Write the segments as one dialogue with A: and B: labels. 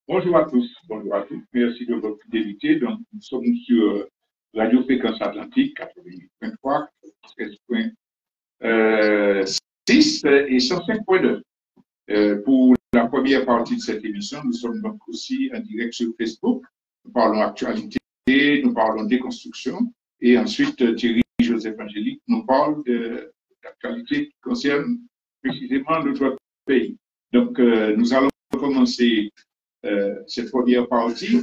A: Bonjour à tous, bonjour à toutes. Merci de votre fidélité. Donc, nous sommes sur Radio Fréquence Atlantique 88.3, 13.6 et 105.9. Pour la première partie de cette émission, nous sommes donc aussi en direct sur Facebook. Nous parlons actualité, nous parlons déconstruction. Et ensuite, Thierry Joseph Angélique nous parle de l'actualité qui concerne précisément notre pays. Donc, nous allons commencer cette première partie.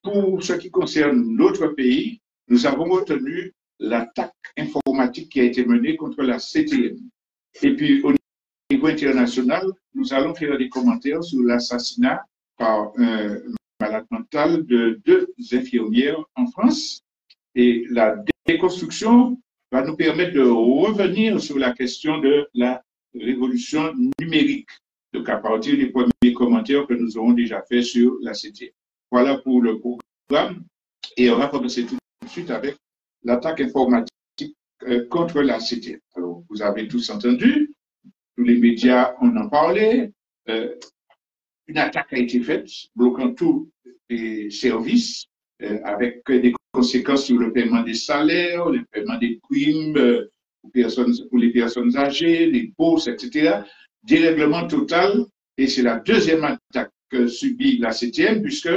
A: Pour ce qui concerne notre pays, nous avons retenu l'attaque informatique qui a été menée contre la CTM. Et puis, au niveau international, nous allons faire des commentaires sur l'assassinat par un malade mental de 2 infirmières en France. Et la déconstruction va nous permettre de revenir sur la question de la révolution numérique. Donc, à partir des premiers commentaires que nous aurons déjà fait sur la CTM. Voilà pour le programme. Et on va commencer tout de suite avec l'attaque informatique contre la CTM. Alors, vous avez tous entendu, tous les médias en ont parlé. Une attaque a été faite, bloquant tous les services, avec des conséquences sur le paiement des salaires, le paiement des primes pour les personnes âgées, les bourses, etc. Dérèglement total, et c'est la deuxième attaque que subit la CTM, puisque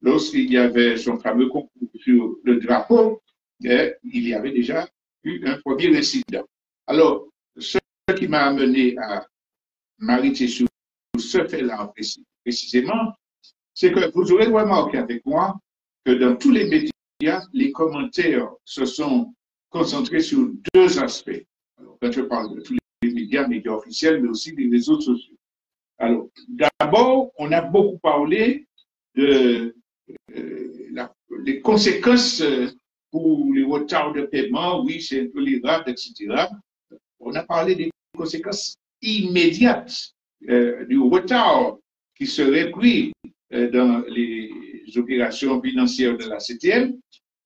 A: lorsqu'il y avait son fameux concours sur le drapeau, il y avait déjà eu un premier incident. Alors, ce qui m'a amené à m'arrêter sur ce fait-là précisément, c'est que vous aurez remarqué avec moi que dans tous les médias, les commentaires se sont concentrés sur 2 aspects. Alors, quand je parle de tous les médias officiels, mais aussi des réseaux sociaux. Alors, d'abord, on a beaucoup parlé de les conséquences pour les retards de paiement, oui, c'est intolérable, etc. On a parlé des conséquences immédiates du retard qui serait pris dans les opérations financières de la CTM.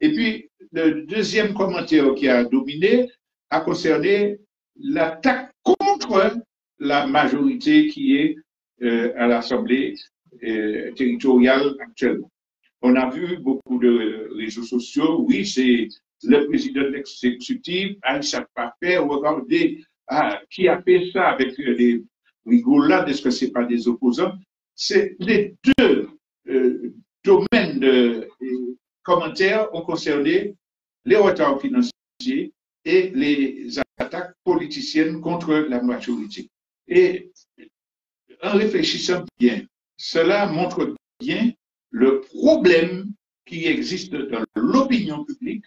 A: Et puis, le deuxième commentaire qui a dominé a concerné l'attaque contre la majorité qui est à l'Assemblée territoriale actuellement. On a vu beaucoup de réseaux sociaux, oui, c'est le président de l'exécutif, Aïssa Pape, regardez qui a fait ça avec des rigolades, est-ce que ce n'est pas des opposants? C'est les 2 domaines de commentaires ont concerné les retards financiers et les attaques politiciennes contre la majorité. Et en réfléchissant bien, cela montre bien le problème qui existe dans l'opinion publique,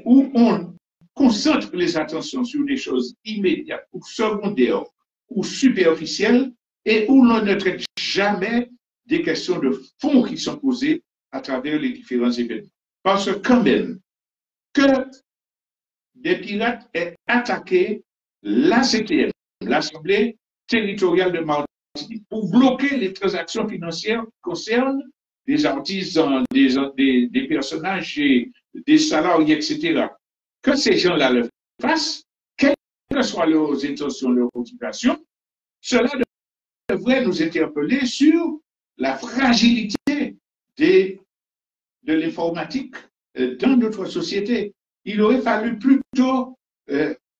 A: où on concentre les attentions sur des choses immédiates ou secondaires ou superficielles et où l'on ne traite jamais des questions de fond qui sont posées à travers les différents événements. Parce que quand même, que des pirates aient attaqué la CTM, l'Assemblée territoriale de Martinique, pour bloquer les transactions financières qui concernent des artisans, des personnages, des salariés, etc. Que ces gens-là le fassent, quelles que soient leurs intentions, leurs motivations, cela devrait nous interpeller sur la fragilité de l'informatique dans notre société. Il aurait fallu plutôt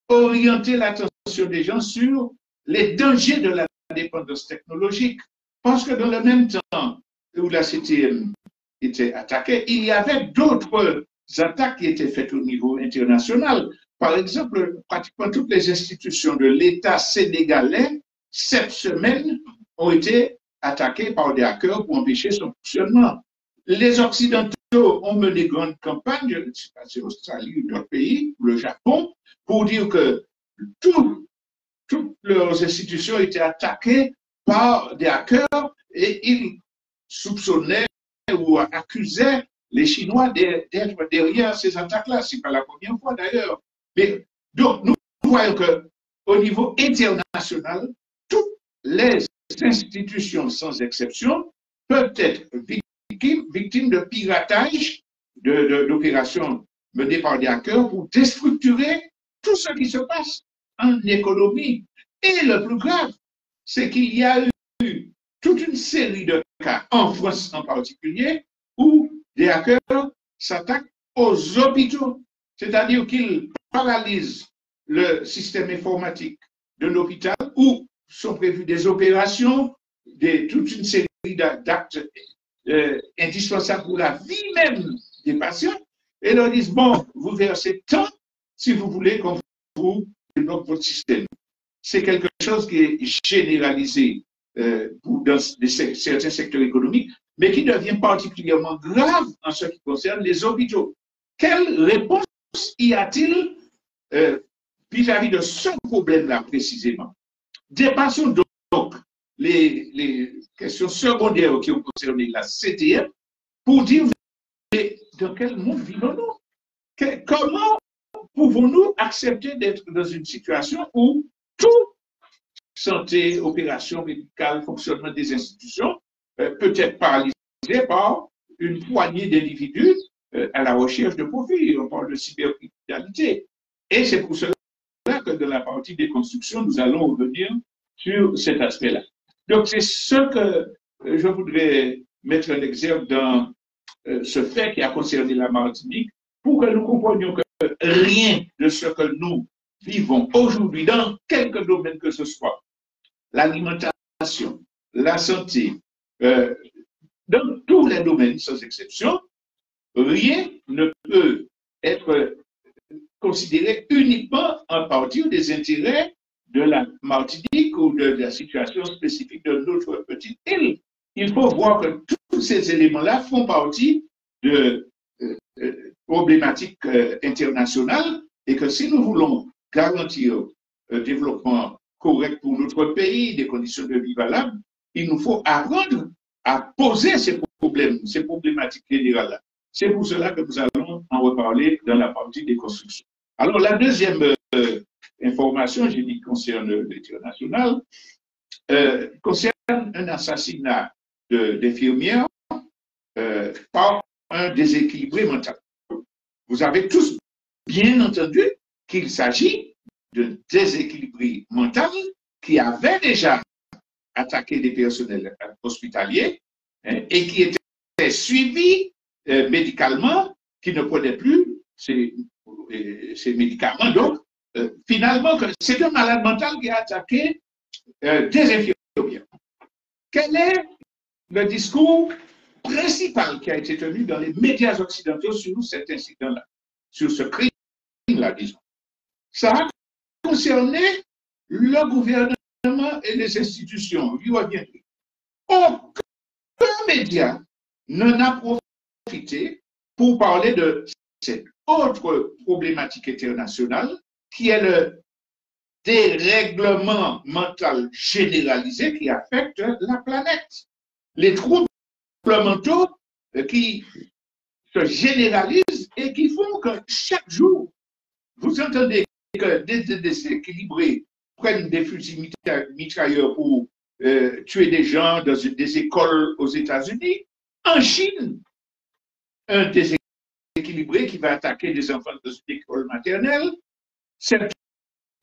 A: orienter l'attention des gens sur les dangers de la dépendance technologique. Parce que dans le même temps où la CTM était attaquée, il y avait d'autres attaques qui étaient faites au niveau international. Par exemple, pratiquement toutes les institutions de l'État sénégalais, cette semaine, ont été attaquées par des hackers pour empêcher son fonctionnement. Les Occidentaux ont mené grande campagne, je ne sais pas si l'Australie ou d'autres pays, le Japon, pour dire que toutes leurs institutions étaient attaquées par des hackers et ils soupçonnaient ou accusaient les Chinois d'être derrière ces attaques-là. Ce n'est pas la première fois d'ailleurs. Mais donc, croyons qu'au niveau international, toutes les institutions, sans exception, peuvent être victimes de piratage, d'opérations menées par des hackers pour déstructurer tout ce qui se passe en économie. Et le plus grave, c'est qu'il y a eu toute une série de cas, en France en particulier, où des hackers s'attaquent aux hôpitaux, c'est-à-dire qu'ils paralysent le système informatique de l'hôpital où sont prévues des opérations, toute une série d'actes indispensables pour la vie même des patients, et leur disent, bon, vous versez tant si vous voulez qu'on vous débloque votre système. C'est quelque chose qui est généralisé dans certains secteurs économiques, mais qui devient particulièrement grave en ce qui concerne les hôpitaux. Quelle réponse y a-t-il vis-à-vis de ce problème-là précisément? Dépassons donc les questions secondaires qui ont concerné la CTM pour dire dans quel monde vivons-nous? Comment pouvons-nous accepter d'être dans une situation où tout, santé, opération médicale, fonctionnement des institutions, peut être paralysé par une poignée d'individus à la recherche de profit? On parle de cybercriminalité. Et c'est pour cela que dans la partie des constructions, nous allons revenir sur cet aspect-là. Donc, c'est ce que je voudrais mettre en exergue dans ce fait qui a concerné la Martinique pour que nous comprenions que rien de ce que nous vivons aujourd'hui dans quelque domaine que ce soit, l'alimentation, la santé, dans tous les domaines sans exception, rien ne peut être considéré uniquement à partir des intérêts de la Martinique ou de la situation spécifique de notre petite île. Il faut voir que tous ces éléments-là font partie de problématiques internationales et que si nous voulons garantir un développement correct pour notre pays, des conditions de vie valables, il nous faut apprendre à poser ces problèmes, ces problématiques générales-là. C'est pour cela que nous allons en reparler dans la partie des constructions. Alors, la deuxième information, j'ai dit, concerne l'international, concerne un assassinat d'infirmières par un déséquilibré mental. Vous avez tous bien entendu qu'il s'agit d'un déséquilibré mental qui avait déjà attaqué des personnels hospitaliers et qui était suivi médicalement, qui ne prenait plus ces médicaments. Donc, finalement, c'est un malade mental qui a attaqué des infirmières. Quel est le discours principal qui a été tenu dans les médias occidentaux sur cet incident-là, sur ce crime-là, disons? Ça a concerné le gouvernement et les institutions. Je vois bien. Aucun média n'en a profité pour parler de cette autre problématique internationale qui est le dérèglement mental généralisé qui affecte la planète. Les troubles mentaux qui se généralisent et qui font que chaque jour, vous entendez que des déséquilibrés prennent des fusils mitrailleurs pour tuer des gens dans des écoles aux États-Unis. En Chine, un déséquilibré qui va attaquer des enfants dans une école maternelle, cet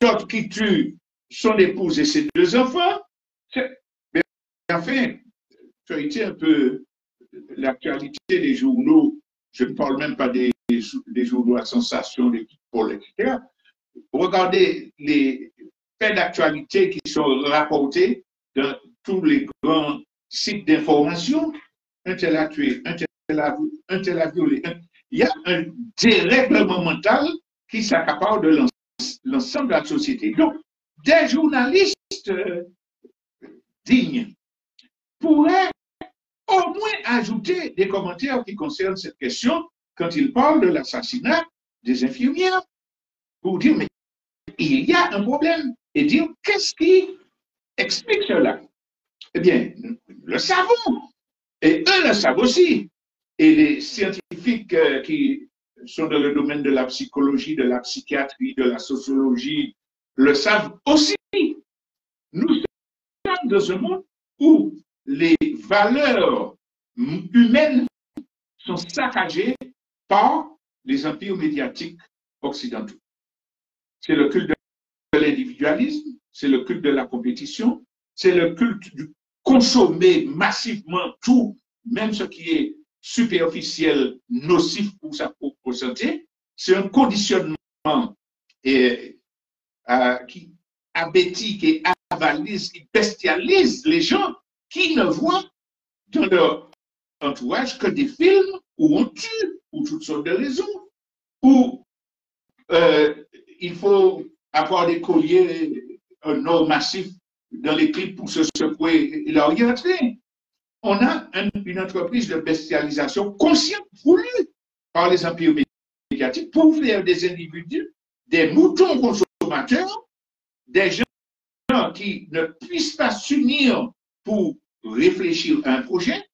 A: autre qui tue son épouse et ses deux enfants. Mais enfin, feuilleter un peu l'actualité des journaux, je ne parle même pas des journaux à sensation, des people, etc. Regardez les faits d'actualité qui sont rapportés dans tous les grands sites d'information. Un tel a tué, un tel a violé. Il y a un dérèglement mental qui s'accapare de l'ensemble de la société. Donc, des journalistes dignes pourraient au moins ajouter des commentaires qui concernent cette question quand ils parlent de l'assassinat des infirmières pour dire, mais il y a un problème et dire qu'est-ce qui explique cela? Eh bien, nous le savons et eux le savent aussi. Et les scientifiques qui sont dans le domaine de la psychologie, de la psychiatrie, de la sociologie, le savent aussi. Nous sommes dans un monde où les valeurs humaines sont saccagées par les empires médiatiques occidentaux. C'est le culte de l'individualisme, c'est le culte de la compétition, c'est le culte du consommer massivement tout, même ce qui est superficiel, nocif pour sa propre santé. C'est un conditionnement qui abétit, qui avalise, qui bestialise les gens qui ne voient dans leur entourage que des films où on tue, pour toutes sortes de raisons, où il faut avoir des colliers, un or massif dans les clips pour se secouer et l'orienter. On a une entreprise de bestialisation consciente, voulue par les empires médiatiques pour faire des individus, des moutons consommateurs, des gens qui ne puissent pas s'unir pour réfléchir à un projet.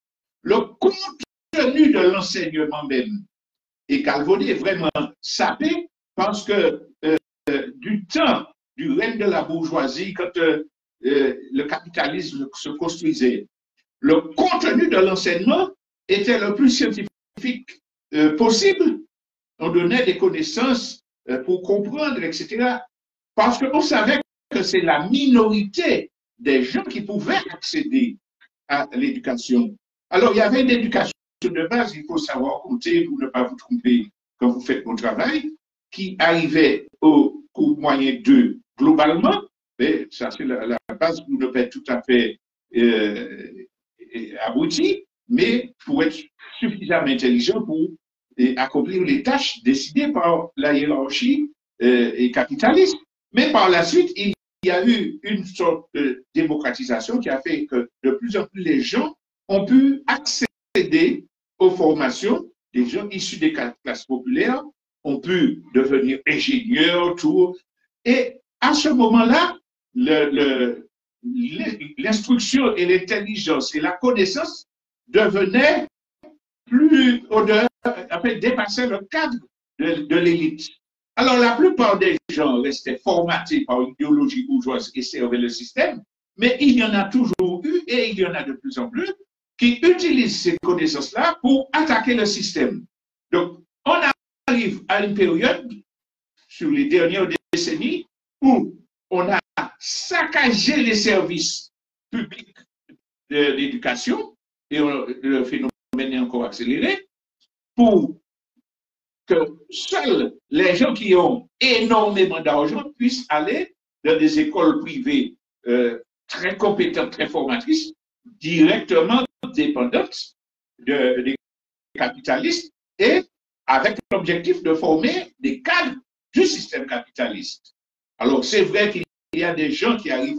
A: Le contenu de l'enseignement même est galvaudé, vraiment sapé, parce que du temps du règne de la bourgeoisie, quand le capitalisme se construisait, le contenu de l'enseignement était le plus scientifique possible. On donnait des connaissances pour comprendre, etc. Parce qu'on savait que c'est la minorité des gens qui pouvaient accéder à l'éducation. Alors, il y avait une éducation de base, il faut savoir compter pour ne pas vous tromper quand vous faites votre travail, qui arrivait au cours moyen 2 globalement, mais ça c'est la base pour ne pas être tout à fait abouti, mais pour être suffisamment intelligent pour accomplir les tâches décidées par la hiérarchie et capitaliste. Mais par la suite, il y a eu une sorte de démocratisation qui a fait que de plus en plus les gens ont pu accéder aux formations. Des gens issus des classes populaires ont pu devenir ingénieurs, tout. Et à ce moment-là, l'instruction et l'intelligence et la connaissance devenaient plus au-delà, dépassaient le cadre de l'élite. Alors, la plupart des gens restaient formatés par une idéologie bourgeoise qui servait le système, mais il y en a toujours eu, et il y en a de plus en plus, qui utilisent ces connaissances-là pour attaquer le système. Donc, on arrive à une période, sur les dernières décennies, où on a saccagé les services publics d'éducation, et le phénomène est encore accéléré, pour que seuls les gens qui ont énormément d'argent puissent aller dans des écoles privées très compétentes, très formatrices, directement dépendantes des capitalistes et avec l'objectif de former des cadres du système capitaliste. Alors, c'est vrai qu'il y a des gens qui arrivent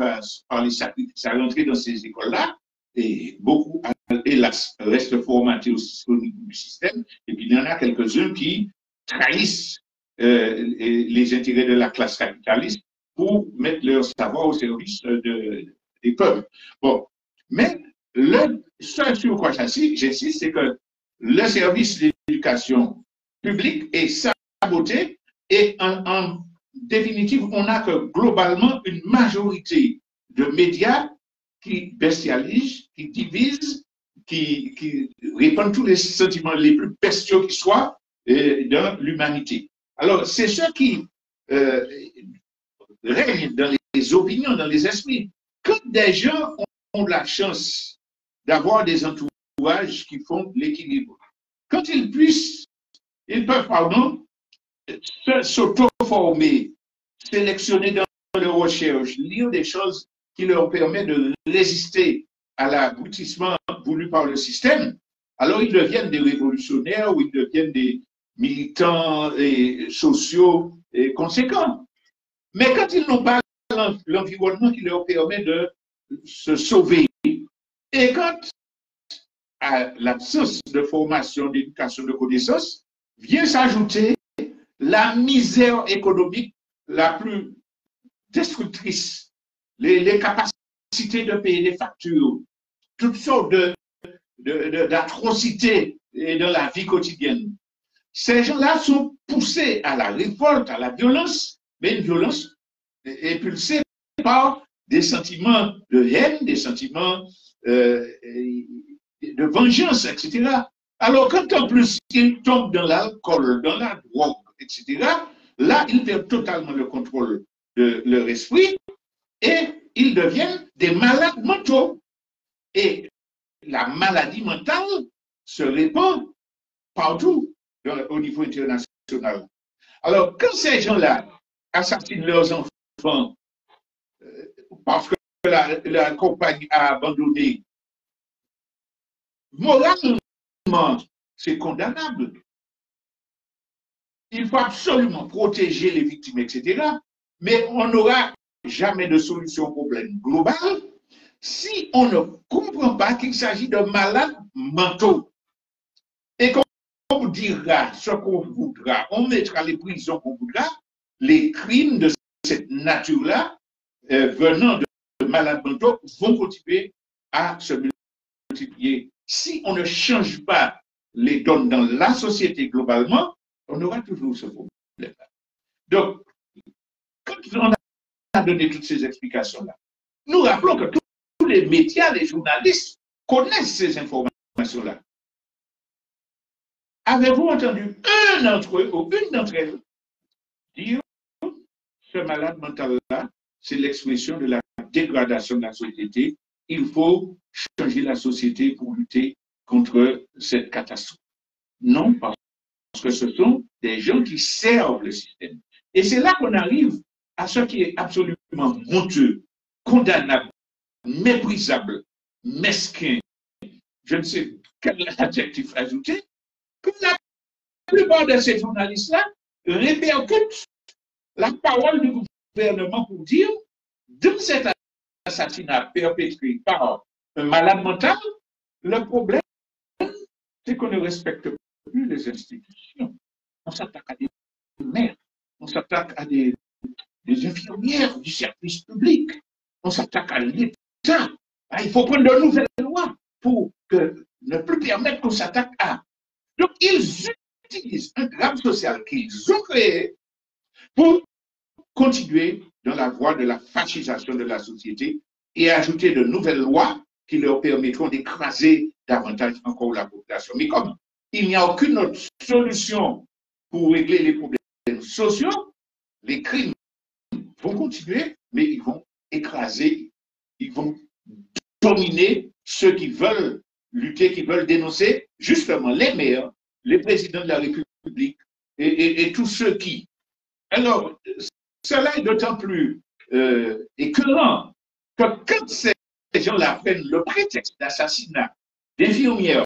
A: par les sacrifices à rentrer dans ces écoles-là, et beaucoup, hélas, restent formatés au niveau du système, et puis il y en a quelques-uns qui trahissent les intérêts de la classe capitaliste pour mettre leur savoir au service des peuples. Bon, mais ce sur quoi j'insiste, c'est que le service d'éducation publique est saboté et en définitive, on n'a que globalement une majorité de médias qui bestialisent, qui divisent, qui répandent tous les sentiments les plus bestiaux qui soient dans l'humanité. Alors, c'est ce qui règne dans les opinions, dans les esprits. Quand des gens ont la chance d'avoir des entourages qui font l'équilibre, quand ils peuvent, s'auto-former, sélectionner dans leur recherche, lire des choses qui leur permettent de résister à l'aboutissement voulu par le système, alors ils deviennent des révolutionnaires ou ils deviennent des militants sociaux conséquents. Mais quand ils n'ont pas l'environnement qui leur permet de se sauver, et quand à l'absence de formation, d'éducation, de connaissances, vient s'ajouter la misère économique la plus destructrice, les capacités de payer des factures, toutes sortes d'atrocités dans la vie quotidienne. Ces gens-là sont poussés à la révolte, à la violence, mais une violence impulsés par des sentiments de haine, des sentiments de vengeance, etc. Alors, quand en plus ils tombent dans l'alcool, dans la drogue, etc., là, ils perdent totalement le contrôle de leur esprit et ils deviennent des malades mentaux. Et la maladie mentale se répand partout au niveau international. Alors, quand ces gens-là assassinent leurs enfants parce que la compagne a abandonné, moralement, c'est condamnable. Il faut absolument protéger les victimes, etc. Mais on n'aura jamais de solution au problème global si on ne comprend pas qu'il s'agit de malades mentaux. Et qu'on dira ce qu'on voudra, on mettra les prisons qu'on voudra, les crimes de cette nature-là, venant de malades mentaux, vont continuer à se multiplier. Si on ne change pas les donnes dans la société globalement, on aura toujours ce problème-là. Donc, quand on a donné toutes ces explications-là, nous rappelons que tous les médias, les journalistes connaissent ces informations-là. Avez-vous entendu un d'entre eux ou une d'entre elles dire ce malade mental-là, c'est l'expression de la dégradation de la société. Il faut changer la société pour lutter contre cette catastrophe. Non, parce que ce sont des gens qui servent le système. Et c'est là qu'on arrive à ce qui est absolument honteux, condamnable, méprisable, mesquin. Je ne sais quel adjectif ajouter, que la plupart de ces journalistes-là répercutent la parole du gouvernement pour dire, dans cet assassinat perpétré par un malade mental, le problème, c'est qu'on ne respecte plus les institutions. On s'attaque à des maires, on s'attaque à des infirmières du service public, on s'attaque à l'État. Il faut prendre de nouvelles lois pour ne plus permettre qu'on s'attaque à. Donc, ils utilisent un drame social qu'ils ont créé pour continuer dans la voie de la fascisation de la société et ajouter de nouvelles lois qui leur permettront d'écraser davantage encore la population. Mais comme il n'y a aucune autre solution pour régler les problèmes sociaux, les crimes vont continuer, mais ils vont écraser, ils vont dominer ceux qui veulent lutter, qui veulent dénoncer, justement les maires, les présidents de la République et tous ceux qui. Alors, cela est d'autant plus écœurant que quand ces gens-là prennent le prétexte d'assassinat d'infirmières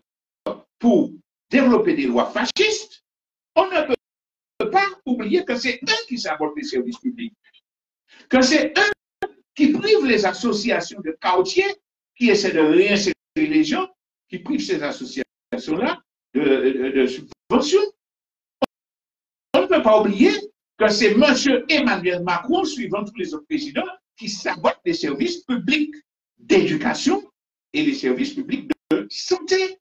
A: pour développer des lois fascistes, on ne peut pas oublier que c'est eux qui sabotent les services publics, que c'est eux qui privent les associations de quartier qui essaient de réinsérer les gens, qui privent ces associations-là de subventions. On ne peut pas oublier que c'est M. Emmanuel Macron, suivant tous les autres présidents, qui sabotent les services publics d'éducation et les services publics de santé,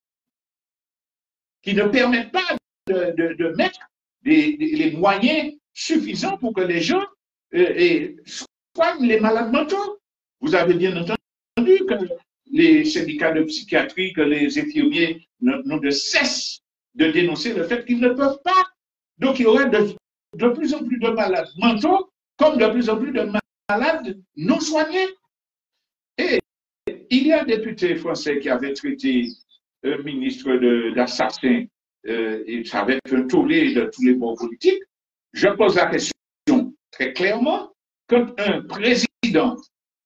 A: qui ne permettent pas de mettre les moyens suffisants pour que les gens soignent les malades mentaux. Vous avez bien entendu que les syndicats de psychiatrie, que les infirmiers n'ont de cesse de dénoncer le fait qu'ils ne peuvent pas. Donc, il y aurait de plus en plus de malades mentaux, comme de plus en plus de malades non soignés. Et il y a un député français qui avait traité un ministre d'assassin, et ça avait fait un tollé de tous les bords politiques. Je pose la question très clairement, quand un président,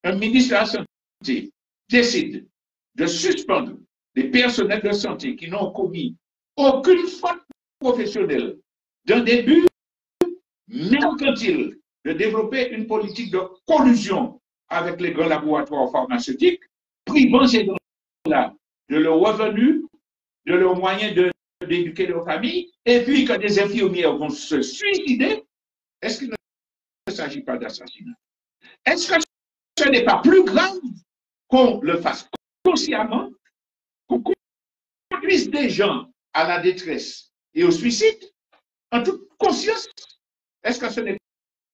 A: un ministre de la Santé décide de suspendre les personnels de santé qui n'ont commis aucune faute professionnelle d'un début mercantile de développer une politique de collusion avec les grands laboratoires pharmaceutiques, privant ces gens-là de leurs revenus, de leurs moyens d'éduquer leurs familles, et puis que des infirmières vont se suicider, est-ce qu'il ne s'agit pas d'assassinat? Est-ce que ce n'est pas plus grave qu'on le fasse consciemment, qu'on conduise des gens à la détresse et au suicide, en toute conscience? Est-ce que ce n'est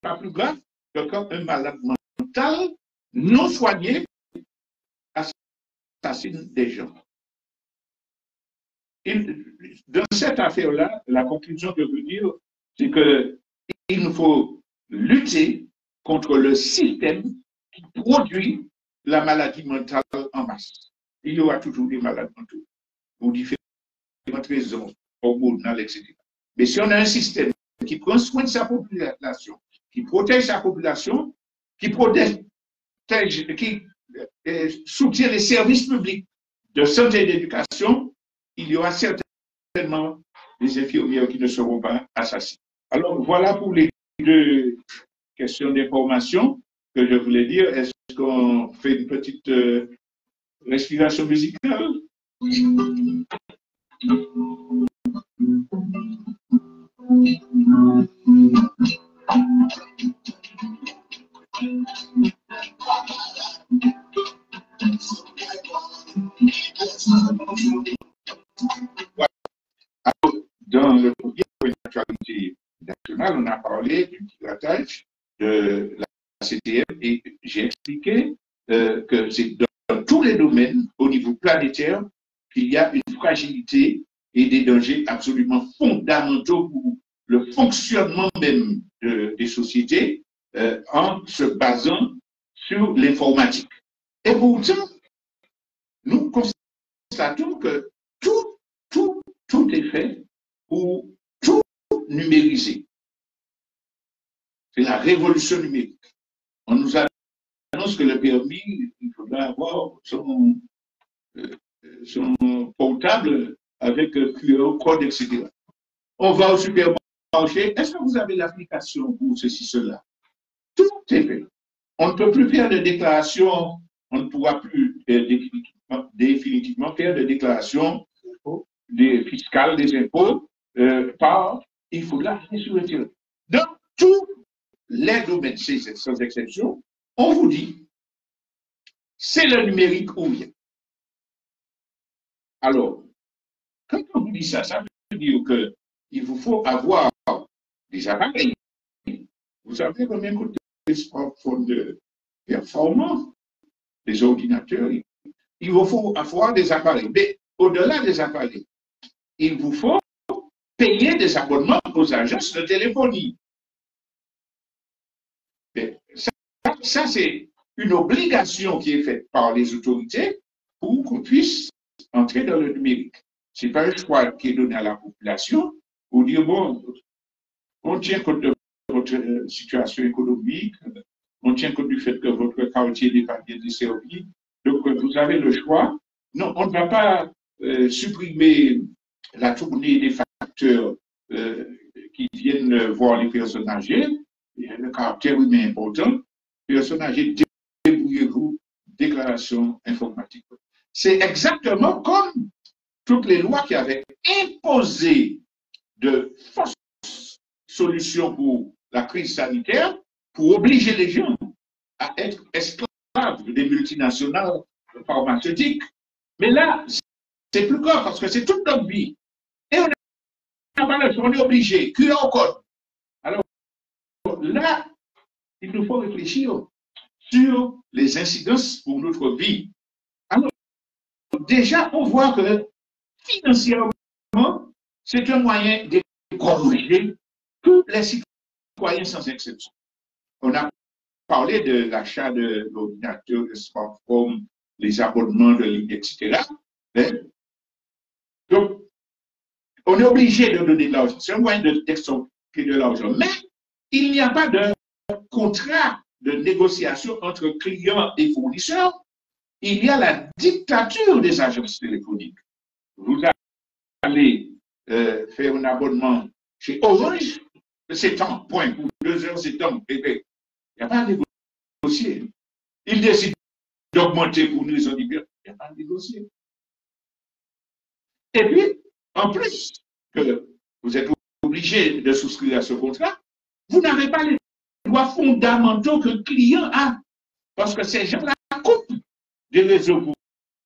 A: pas plus grave que quand un malade mental non soigné assassine des gens. Dans cette affaire-là, la conclusion que je veux dire, c'est qu'il nous faut lutter contre le système qui produit la maladie mentale en masse. Il y aura toujours des malades mentaux pour différentes raisons, hormonales, etc. Mais si on a un système qui prend soin de sa population, qui protège sa population, qui soutient les services publics de santé et d'éducation, il y aura certainement des infirmières qui ne seront pas assassinées. Alors, voilà pour les deux questions d'information que je voulais dire. Est-ce qu'on fait une petite respiration musicale? Dans le premier point d'actualité nationale, on a parlé du piratage de la CTM et j'ai expliqué que c'est dans tous les domaines, au niveau planétaire, qu'il y a une fragilité et des dangers absolument fondamentaux pour le fonctionnement même des sociétés en se basant sur l'informatique. Et pourtant, nous constatons que tout est fait pour tout numériser. C'est la révolution numérique. On nous annonce que le permis, il faudra avoir son portable avec QR code, etc. On va au supermarché. Est-ce que vous avez l'application pour ceci, cela? Tout est fait. On ne peut plus faire de déclaration, on ne pourra plus définitivement faire de déclaration des fiscales, des impôts, il faudra aller sur le terrain. Dans tous les domaines, sans exception, on vous dit, c'est le numérique ou rien. Alors, quand on vous dit ça, ça veut dire qu'il vous faut avoir des appareils. Vous savez combien coûtent les smartphones performants, les ordinateurs? Il vous faut avoir des appareils. Mais au-delà des appareils, il vous faut payer des abonnements aux agences de téléphonie. Ça c'est une obligation qui est faite par les autorités pour qu'on puisse entrer dans le numérique. Ce n'est pas un choix qui est donné à la population pour dire, bon, on tient compte de votre situation économique, on tient compte du fait que votre quartier n'est pas bien desservi, donc vous avez le choix. Non, on ne va pas supprimer la tournée des facteurs qui viennent voir les personnes âgées, le caractère humain important. Personnes âgées, débrouillez-vous, déclaration informatique. C'est exactement comme toutes les lois qui avaient imposé de fausses solutions pour la crise sanitaire, pour obliger les gens à être esclaves des multinationales pharmaceutiques. Mais là, c'est plus grave parce que c'est toute notre vie. Et on est obligé, QR code. Alors là, il nous faut réfléchir sur les incidences pour notre vie. Alors, déjà, on voit que financièrement, c'est un moyen de corriger tous les citoyens sans exception. On a parlé de l'achat de l'ordinateur, de smartphone, les abonnements de ligne, etc. Donc, on est obligé de donner de l'argent. C'est un moyen d'extorquer de l'argent. Mais il n'y a pas de contrat de négociation entre clients et fournisseurs. Il y a la dictature des agences téléphoniques. Vous allez faire un abonnement chez Orange, c'est temps, point. Pour 2 heures, c'est temps. Il n'y a pas à négocier. Il décide d'augmenter pour une raison différente. Il n'y a pas à négocier. Et puis, en plus que vous êtes obligé de souscrire à ce contrat, vous n'avez pas les droits fondamentaux que le client a. Parce que ces gens-là coupent des réseaux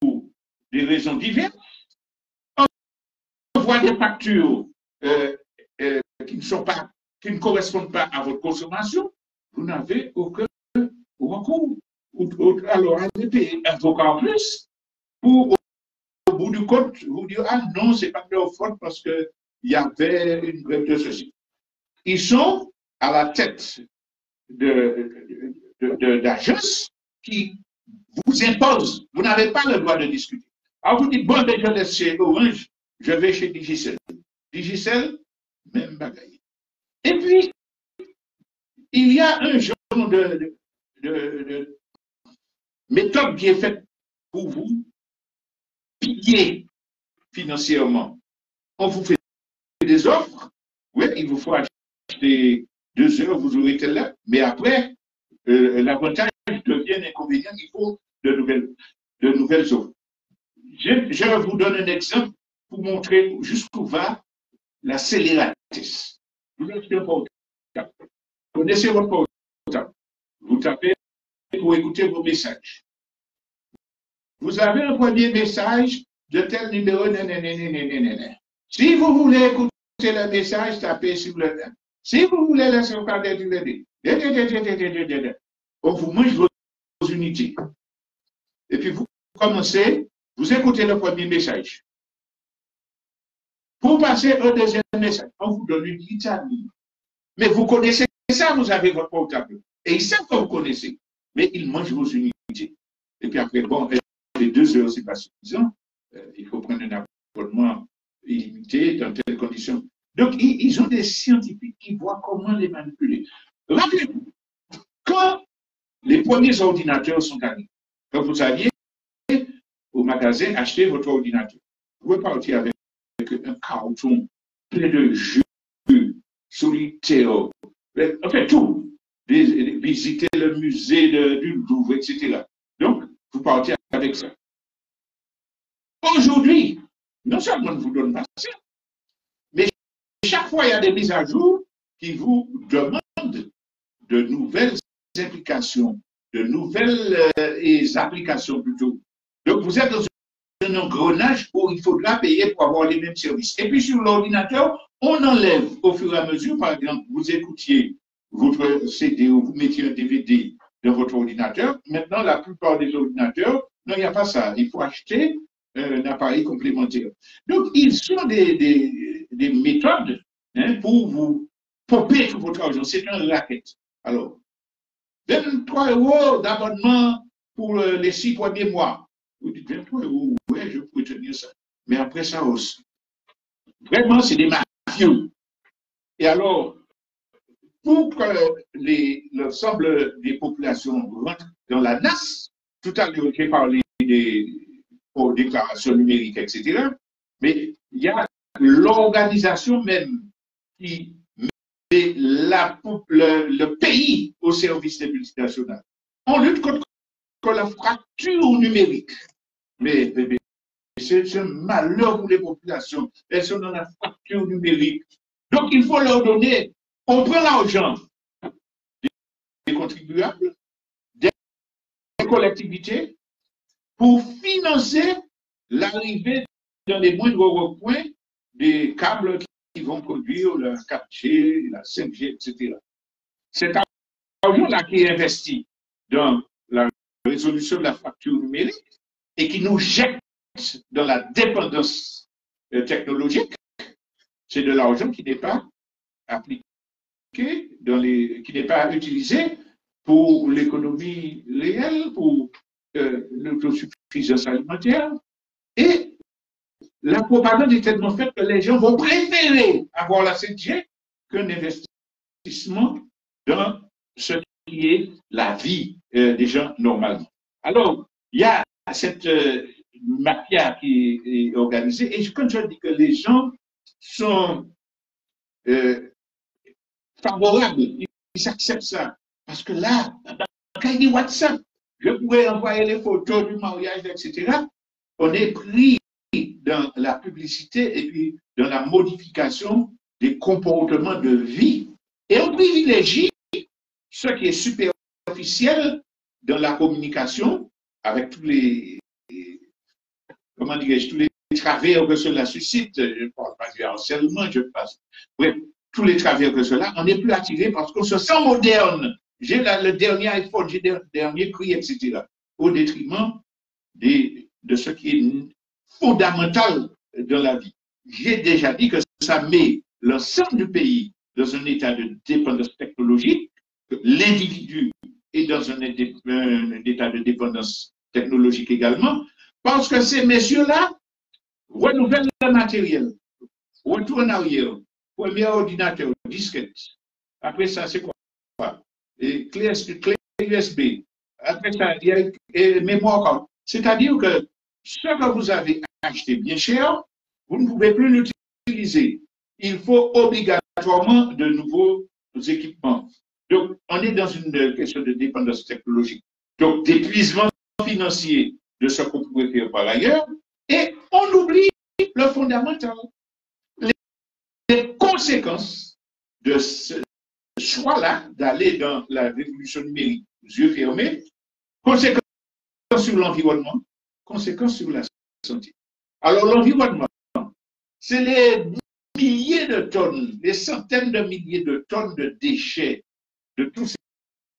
A: pour des raisons diverses. On voit des factures qui ne correspondent pas à votre consommation. vous n'avez aucun recours. Alors, allez payer un avocat en plus pour, au bout du compte, vous dire, ah non, c'est pas de leur faute parce qu'il y avait une grève de ceci. Ils sont à la tête d'agences qui vous imposent. Vous n'avez pas le droit de discuter. Alors, vous dites, bon, ben, je laisse chez Orange, je vais chez Digicel. Digicel, même bagaille. Et puis, il y a un genre de méthode qui est faite pour vous piller financièrement. On vous fait des offres, oui, il vous faut acheter 2 heures, vous aurez tel là, mais après, l'avantage devient l'inconvénient, il faut de nouvelles offres. Je vous donne un exemple pour montrer jusqu'où va la scélératesse. Vous achetez un portable. Connaissez votre portable. Vous tapez pour écouter vos messages. Vous avez un premier message de tel numéro. Si vous voulez écouter le message, tapez sur le 1. Si vous voulez laisser regarder du LED, on vous mange vos unités. Et puis vous commencez, vous écoutez le premier message. Pour passer au deuxième message, on vous donne une litanie. Mais vous connaissez ça, vous avez votre portable. Et ils savent que vous connaissez. Mais ils mangent vos unités. Et puis après, bon, les 2 heures, c'est pas suffisant. Il faut prendre un abonnement illimité dans telles conditions. Donc, ils ont des scientifiques qui voient comment les manipuler. Rappelez-vous, quand les premiers ordinateurs sont arrivés, quand vous alliez au magasin acheter votre ordinateur, vous pouvez partir avec un carton plein de jeux solitaires, enfin tout, visiter le musée du Louvre, etc. Donc, vous partez avec ça. Aujourd'hui, non seulement on vous donne pas ça, mais chaque fois il y a des mises à jour qui vous demandent de nouvelles implications, de nouvelles applications plutôt. Donc vous êtes dans un engrenage où il faudra payer pour avoir les mêmes services. Et puis sur l'ordinateur, on enlève au fur et à mesure, par exemple, vous écoutiez votre CD ou vous mettiez un DVD dans votre ordinateur. Maintenant, la plupart des ordinateurs, non, il n'y a pas ça. Il faut acheter un appareil complémentaire. Donc, ils ont des méthodes pour vous pomper tout votre argent. C'est un racket. Alors, 23 € d'abonnement pour les 6 premiers mois. Vous dites 23 €, ouais, je peux tenir ça. Mais après, ça hausse. Vraiment, c'est des mafieux. Et alors, pour que l'ensemble des populations rentrent dans la NAS, tout à l'heure, j'ai parlé des déclarations numériques, etc. Mais il y a l'organisation même qui met le pays au service des multinationales. On lutte contre la fracture numérique. Mais c'est un malheur pour les populations. Elles sont dans la fracture numérique. Donc, il faut leur donner, on prend l'argent des contribuables, des collectivités, pour financer l'arrivée dans les moindres recoins des câbles qui vont produire la 4G, la 5G, etc. Cet argent-là qui est investi dans la résolution de la fracture numérique et qui nous jette dans la dépendance technologique, c'est de l'argent qui n'est pas appliqué, qui n'est pas utilisé pour l'économie réelle, pour l'autosuffisance alimentaire. Et la propagande est tellement faite que les gens vont préférer avoir la 5G qu'un investissement dans ce qui est la vie des gens normalement. Alors, il y a cette mafia qui est organisée. Et quand je dis que les gens sont favorables, ils acceptent ça. Parce que là, quand il dit WhatsApp, je pourrais envoyer les photos du mariage, etc. On est pris dans la publicité et puis dans la modification des comportements de vie. Et on privilégie ce qui est superficiel dans la communication avec tous les, comment dirais-je, tous les travers que cela suscite. Je ne parle pas du harcèlement, je passe. Bref, tous les travers que cela, on n'est plus attiré parce qu'on se sent moderne j'ai le dernier iPhone, j'ai le dernier prix, etc. Au détriment de ce qui est fondamental dans la vie. J'ai déjà dit que ça met l'ensemble du pays dans un état de dépendance technologique, que l'individu est dans un état de dépendance technologique également, parce que ces messieurs-là renouvellent le matériel, retournent en arrière, premier ordinateur, disquette, après ça c'est quoi? Et clé USB, après ça il y a mémoire. C'est-à-dire que ce que vous avez acheté bien cher, vous ne pouvez plus l'utiliser. Il faut obligatoirement de nouveaux équipements. Donc, on est dans une question de dépendance technologique. Donc, d'épuisement financier de ce qu'on pourrait faire par ailleurs. Et on oublie le fondamental. Les conséquences de ce choix-là d'aller dans la révolution numérique, yeux fermés, conséquences sur l'environnement, conséquences sur la santé. Alors, l'environnement, c'est les milliers de tonnes, des centaines de milliers de tonnes de déchets de tous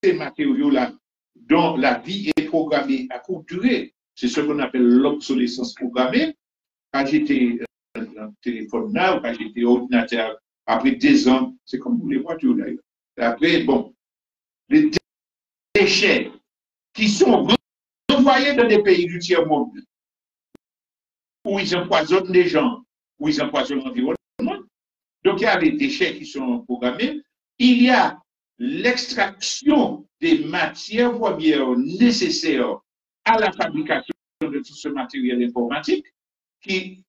A: ces matériaux-là dont la vie est programmée à courte durée. C'est ce qu'on appelle l'obsolescence programmée. Quand j'étais un téléphone là, ou quand j'étais ordinateur, après 10 ans, c'est comme pour les voitures d'ailleurs. Après, bon, les déchets qui sont renvoyés dans des pays du tiers-monde, où ils empoisonnent les gens, où ils empoisonnent l'environnement. Donc, il y a les déchets qui sont programmés. Il y a l'extraction des matières premières nécessaires à la fabrication de tout ce matériel informatique qui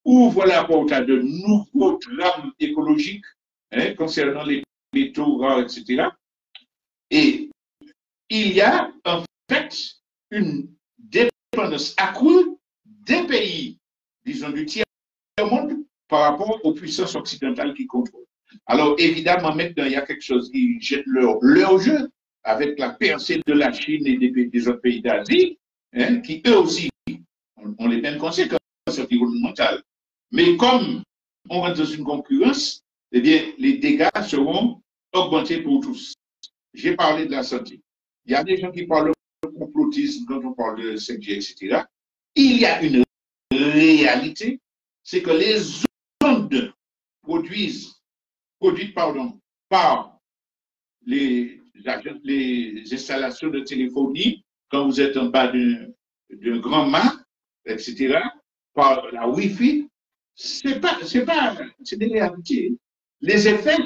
A: ouvre la porte à de nouveaux drames écologiques concernant les métaux rares, etc. Et il y a en fait une dépendance accrue des pays, disons, du tiers-monde par rapport aux puissances occidentales qui contrôlent. Alors, évidemment, maintenant, il y a quelque chose qui jette leur jeu avec la percée de la Chine et des autres pays d'Asie, qui eux aussi ont les mêmes conséquences environnementales. Mais comme on rentre dans une concurrence, eh bien, les dégâts seront augmentés pour tous. J'ai parlé de la santé. Il y a des gens qui parlent de complotisme quand on parle de 5G, etc. Il y a une réalité, c'est que les ondes produites par les installations de téléphonie, quand vous êtes en bas d'un grand mât, etc., par la Wi-Fi, c'est des réalités. Les effets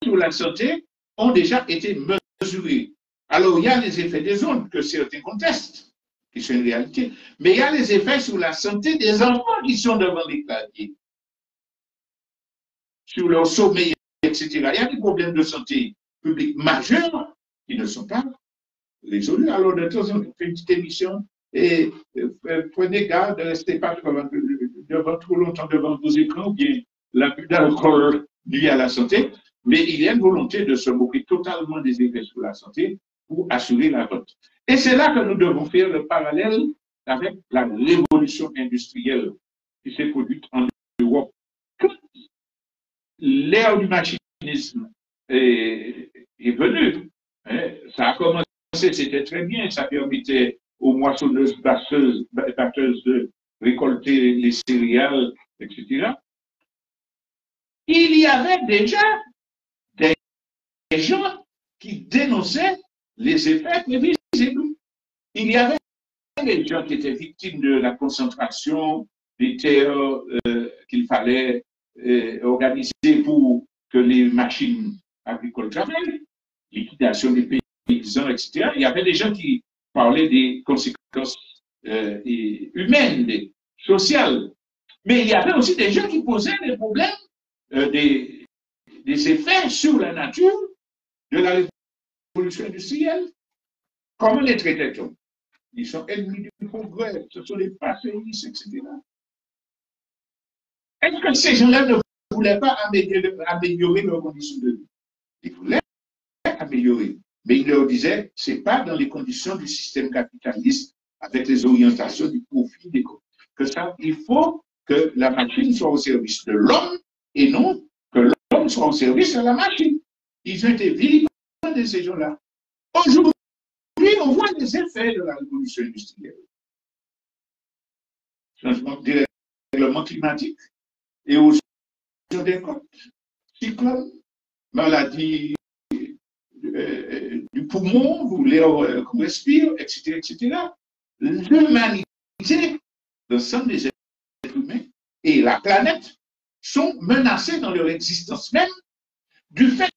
A: sur la santé ont déjà été mesurés. Alors, il y a les effets des ondes que certains contestent, qui sont une réalité, mais il y a les effets sur la santé des enfants qui sont devant les claviers, sur leur sommeil, etc. Il y a des problèmes de santé publique majeurs qui ne sont pas résolus. Alors, de temps en temps, on fait une petite émission et prenez garde, ne restez pas trop longtemps devant vos écrans, ou bien l'abus d'alcool nuit à la santé, mais il y a une volonté de se moquer totalement des effets sur la santé pour assurer la vote. Et c'est là que nous devons faire le parallèle avec la révolution industrielle qui s'est produite en Europe. Quand l'ère du machinisme est venue, ça a commencé, c'était très bien, ça permettait aux moissonneuses batteuses de récolter les céréales, etc. Il y avait déjà des gens qui dénonçaient les effets prévisibles. Il y avait des gens qui étaient victimes de la concentration des terres qu'il fallait organiser pour que les machines agricoles travaillent, liquidation des paysans, etc. Il y avait des gens qui parlaient des conséquences humaines, sociales. Mais il y avait aussi des gens qui posaient des problèmes, des effets sur la nature de la révolution industrielle. Comment les traitait-on? Ils sont ennemis du progrès, ce sont les passéistes, etc. Est-ce que ces gens-là ne voulaient pas améliorer leurs conditions de vie? Ils voulaient améliorer. Mais ils leur disaient, ce n'est pas dans les conditions du système capitaliste, avec les orientations du profit, que ça, il faut que la machine soit au service de l'homme et non que l'homme soit au service de la machine. Ils ont été vilipendés, ces gens-là. Aujourd'hui, on voit les effets de la révolution industrielle. Changement de règlement climatique, érosion des côtes, cyclone, maladie du poumon, l'air qu'on respire, etc., etc. L'humanité, l'ensemble des êtres humains et la planète sont menacés dans leur existence même du fait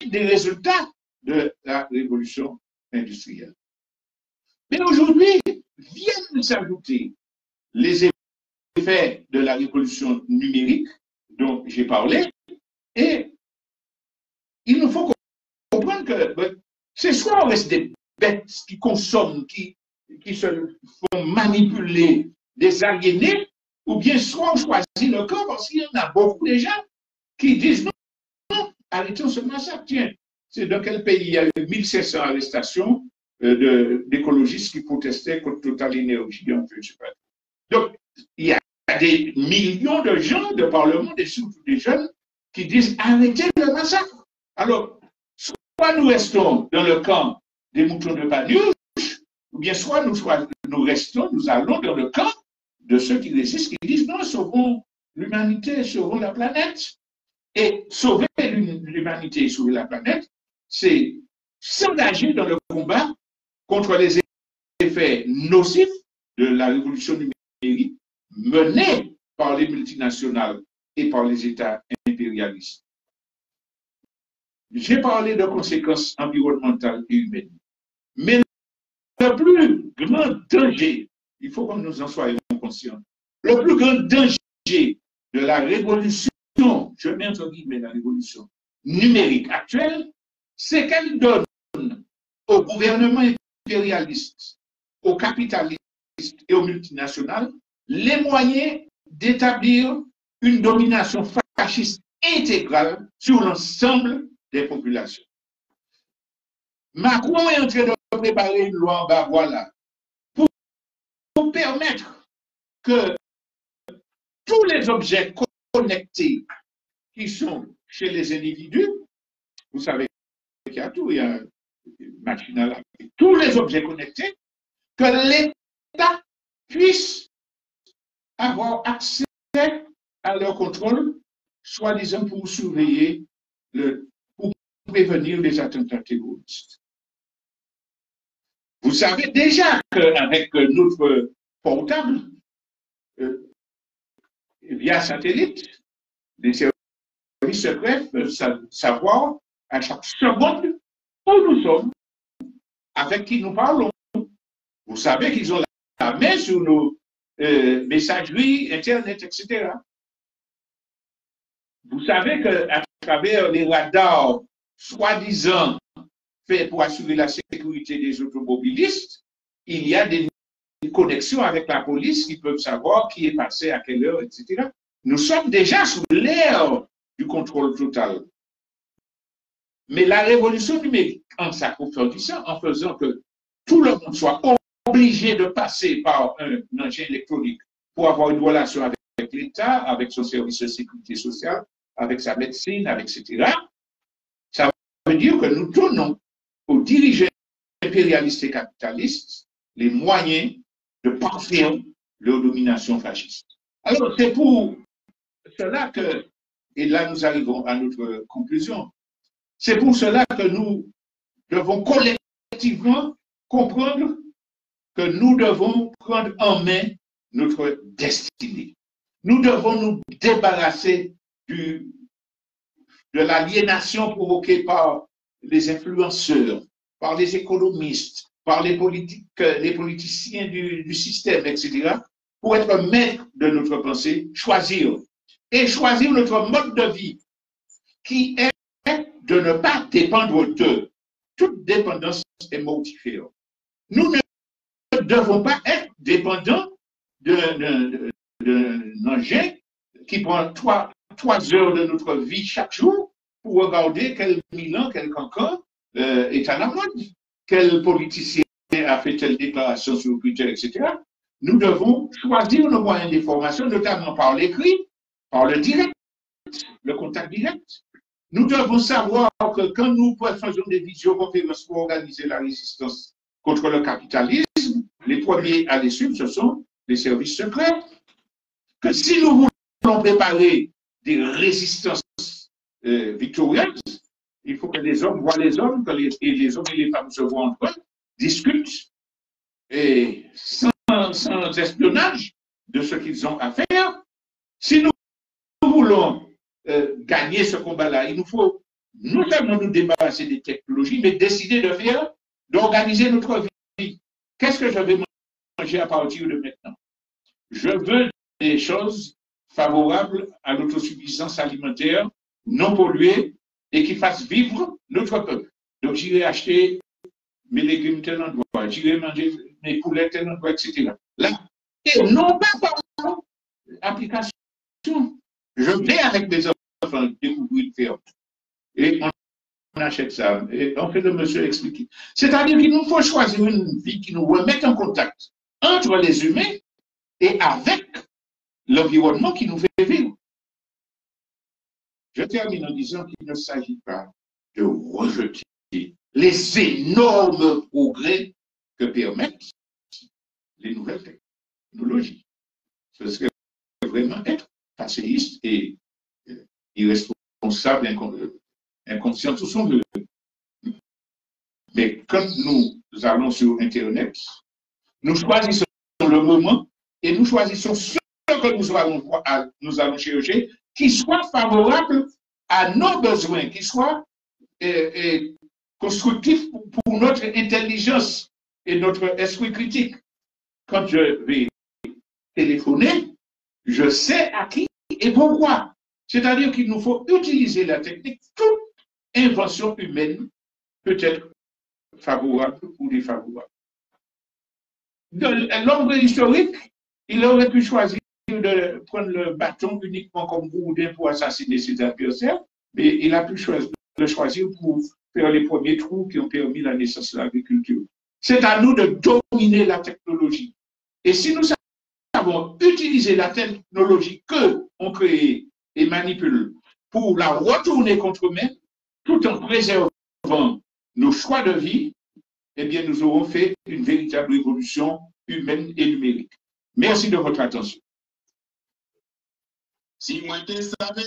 A: des résultats de la révolution industrielle. Mais aujourd'hui, viennent s'ajouter les effets de la révolution numérique dont j'ai parlé, et il nous faut comprendre que c'est soit on reste des bêtes qui consomment, qui se font manipuler, des aliénés, ou bien soit on choisit le camp parce qu'il y en a beaucoup de gens qui disent non, arrêtons ce massacre. Tiens, c'est dans quel pays il y a eu 1500 arrestations d'écologistes qui protestaient contre Total Énergie, je ne sais pas. Donc, il y a des millions de gens, de parlement, et surtout des jeunes, qui disent arrêtez le massacre. Alors, soit nous restons dans le camp des moutons de Panurge, ou bien soit nous allons dans le camp de ceux qui résistent, qui disent non, sauvons l'humanité, sauvons la planète. Et sauver l'humanité et sauver la planète, c'est s'engager dans le combat contre les effets nocifs de la révolution numérique menée par les multinationales et par les États impérialistes. J'ai parlé de conséquences environnementales et humaines. Mais le plus grand danger, il faut que nous en soyons conscients, le plus grand danger de la révolution, je mets entre guillemets la révolution numérique actuelle, c'est qu'elle donne au gouvernement impérialiste, aux capitalistes et aux multinationales les moyens d'établir une domination fasciste intégrale sur l'ensemble des populations. Macron est en train de préparer une loi en bas, voilà, pour permettre que tous les objets connectés qui sont chez les individus, vous savez qu'il y a tout, il y a une machine à laver, tous les objets connectés, que l'État puisse avoir accès à leur contrôle, soi-disant pour surveiller, pour prévenir les attentats terroristes. Vous savez déjà qu'avec notre portable, via satellite, les services secrets peuvent savoir à chaque seconde où nous sommes, avec qui nous parlons. Vous savez qu'ils ont la main sur nos messageries, Internet, etc. Vous savez qu'à travers les radars, soi-disant faits pour assurer la sécurité des automobilistes, il y a des connexions avec la police qui peuvent savoir qui est passé à quelle heure, etc. Nous sommes déjà sous l'ère du contrôle total. Mais la révolution numérique, en s'approfondissant, en faisant que tout le monde soit obligé de passer par un engin électronique pour avoir une relation avec l'État, avec son service de sécurité sociale, avec sa médecine, etc., ça veut dire que nous donnons aux dirigeants impérialistes et capitalistes les moyens de parfaire leur domination fasciste. Alors, c'est pour cela que, et là nous arrivons à notre conclusion, c'est pour cela que nous devons collectivement comprendre que nous devons prendre en main notre destinée. Nous devons nous débarrasser de l'aliénation provoquée par les influenceurs, par les économistes, par les politiciens du système, etc., pour être maître de notre pensée, choisir notre mode de vie qui est de ne pas dépendre d'eux. Toute dépendance est mortifère. Nous ne devons pas être dépendants d'un engin qui prend 3 heures de notre vie chaque jour pour regarder quel Milan, quel Cancan est à la mode, quel politicien a fait telle déclaration sur Twitter, etc. Nous devons choisir nos moyens d'information, notamment par l'écrit, par le direct, le contact direct. Nous devons savoir que quand nous faisons des visioconférences pour organiser la résistance contre le capitalisme, les premiers à les suivre, ce sont les services secrets. Que si nous voulons préparer des résistances victorieuses, il faut que les hommes voient les hommes, que les hommes et les femmes se voient entre eux, discutent, et sans espionnage de ce qu'ils ont à faire. Si nous voulons gagner ce combat-là, il nous faut non seulement nous débarrasser des technologies, mais décider de faire, d'organiser notre vie. Qu'est-ce que je vais manger à partir de maintenant? Je veux des choses favorables à l'autosuffisance alimentaire, non polluées, et qui fassent vivre notre peuple. Donc, j'irai acheter mes légumes tel endroit, j'irai manger mes poulets tel endroit, etc. Là, et non pas par application. Je vais avec mes enfants découvrir une ferme. Et on achète ça. Et on fait le monsieur expliquer. C'est-à-dire qu'il nous faut choisir une vie qui nous remette en contact entre les humains et avec l'environnement qui nous fait vivre. Je termine en disant qu'il ne s'agit pas de rejeter les énormes progrès que permettent les nouvelles technologies. Ce serait vraiment être passéiste et irresponsable, inconscient, tout son veut. Mais quand nous allons sur Internet, nous choisissons le moment et nous choisissons ce que nous allons chercher qui soit favorable à nos besoins, qui soit constructif pour notre intelligence et notre esprit critique. Quand je vais téléphoner, je sais à qui et pourquoi. C'est-à-dire qu'il nous faut utiliser la technique. Toute invention humaine peut être favorable ou défavorable. L'homme historique, il aurait pu choisir de prendre le bâton uniquement comme boudin pour assassiner ses adversaires, mais il a pu le choisir pour faire les premiers trous qui ont permis la naissance de l'agriculture. C'est à nous de dominer la technologie. Et si nous savons utiliser la technologie qu'on crée et manipule pour la retourner contre eux-mêmes, tout en préservant nos choix de vie, eh bien, nous aurons fait une véritable révolution humaine et numérique. Merci de votre attention.
B: Si moi te savais,